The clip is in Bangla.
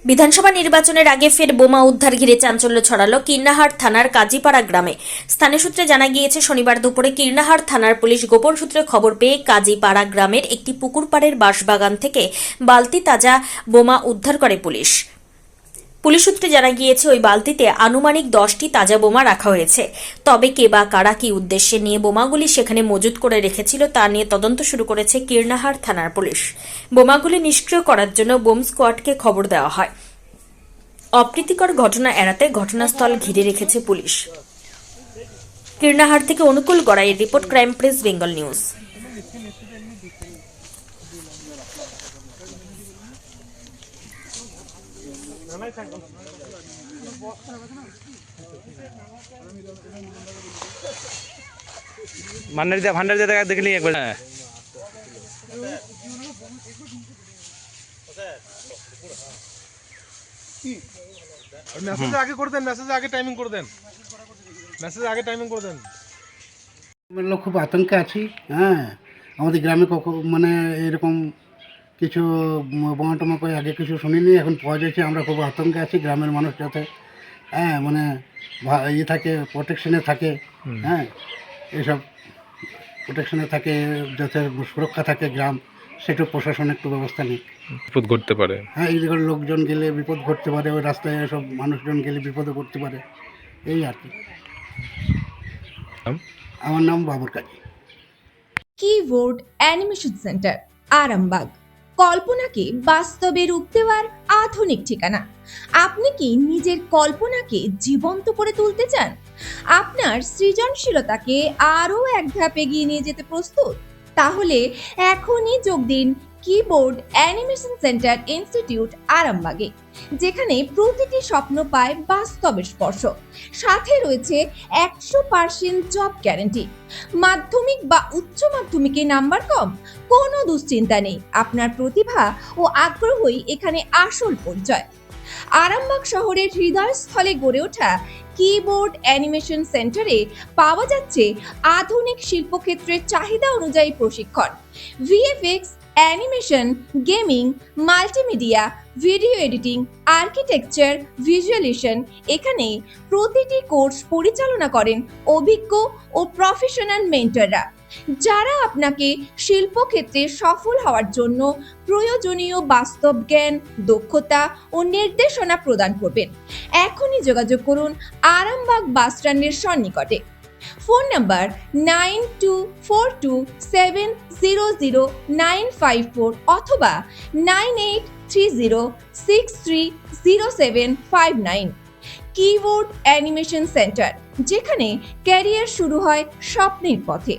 বিধানসভা নির্বাচনের আগে ফের বোমা উদ্ধার ঘিরে চাঞ্চল্য ছড়ালো কীর্ণাহার থানার কাজীপাড়া গ্রামে। স্থানীয় সূত্রে জানা গিয়েছে, শনিবার দুপুরে কীর্ণাহার থানার পুলিশ গোপন সূত্রে খবর পেয়ে কাজীপাড়া গ্রামের একটি পুকুর পাড়ের বাঁশবাগান থেকে বালতি তাজা বোমা উদ্ধার করে পুলিশ। পুলিশ সূত্রে জানা গিয়েছে, ওই বালতিতে আনুমানিক 10টি তাজা বোমা রাখা হয়েছে। তবে কে বা কারা কি উদ্দেশ্যে নিয়ে বোমাগুলি সেখানে মজুত করে রেখেছিল তা নিয়ে তদন্ত শুরু করেছে কীর্ণাহার থানার পুলিশ। বোমাগুলি নিষ্ক্রিয় করার জন্য বোম স্কোয়াডকে খবর দেওয়া হয়। অপ্রীতিকর ঘটনা এড়াতে ঘটনাস্থল ঘিরে রেখেছে পুলিশ। কীর্ণাহার থেকে অনুকূল গড়াইয়ের report, crime press Bengal news. ভান্ডার দিয়ে দেখলি একবার। মেসেজ আগে করে দেন, মেসেজ আগে টাইমিং করে দেন, মেসেজ আগে টাইমিং করে দেন। লোক খুব আতঙ্কে আছি। হ্যাঁ, আমাদের গ্রামে মানে এরকম কিছু বোমা টোমা করে আগে কিছু শুনিনি, এখন পাওয়া যাচ্ছে। আমরা খুব আতঙ্কে আছি, গ্রামের মানুষ যাতে মানে ইয়ে থাকে, প্রোটেকশনে থাকে। হ্যাঁ, এইসব প্রোটেকশনে থাকে, যাতে সুরক্ষা থাকে গ্রাম, সেটা প্রশাসন একটু ব্যবস্থা নেই। বিপদ ঘটতে পারে। হ্যাঁ, এই জায়গার লোকজন গেলে বিপদ ঘটতে পারে, ওই রাস্তায় সব মানুষজন গেলে বিপদে পড়তে পারে, এই আর কি। আমার নাম Babar Kazi. Keyboard animation centre, Arambagh. কল্পনাকে বাস্তবে রূপ দেওয়ার আধুনিক ঠিকানা। আপনি কি নিজের কল্পনাকে জীবন্ত করে তুলতে চান? আপনার সৃজনশীলতাকে আরও এক ধাপ এগিয়ে নিয়ে যেতে প্রস্তুত? তাহলে এখনই যোগ দিন কিবোর্ড অ্যানিমেশন সেন্টার ইনস্টিটিউট, আরামবাগে, যেখানে প্রতিটি স্বপ্ন পায় বাস্তবের স্পর্শ। সাথে রয়েছে 100% জব গ্যারান্টি। মাধ্যমিক বা উচ্চ মাধ্যমিকে নাম্বার কম? কোনো দুশ্চিন্তা নেই, আপনার প্রতিভা ও আগ্রহই এখানে আসল পরিচয়। আরামবাগ শহরের হৃদয়স্থলে গড়ে ওঠা কিবোর্ড অ্যানিমেশন সেন্টারে পাওয়া যাচ্ছে আধুনিক শিল্পক্ষেত্রের চাহিদা অনুযায়ী প্রশিক্ষণ, VFX, animation, gaming, multimedia, video editing, architecture, visualisation. এখানে প্রতিটি কোর্স পরিচালনা করেন অভিজ্ঞ ও প্রফেশনাল মেন্টররা, যারা আপনাকে শিল্পক্ষেত্রে সফল হওয়ার জন্য প্রয়োজনীয় বাস্তব জ্ঞান, দক্ষতা ও নির্দেশনা প্রদান করবেন। এখনই যোগাযোগ করুন আরামবাগ বাস স্ট্যান্ডের সন্নিকটে। ফোন নাম্বার 9242700954 অথবা 9830630759। কিবোর্ড অ্যানিমেশন সেন্টার, যেখানে ক্যারিয়ার শুরু হয় স্বপ্নের পথে।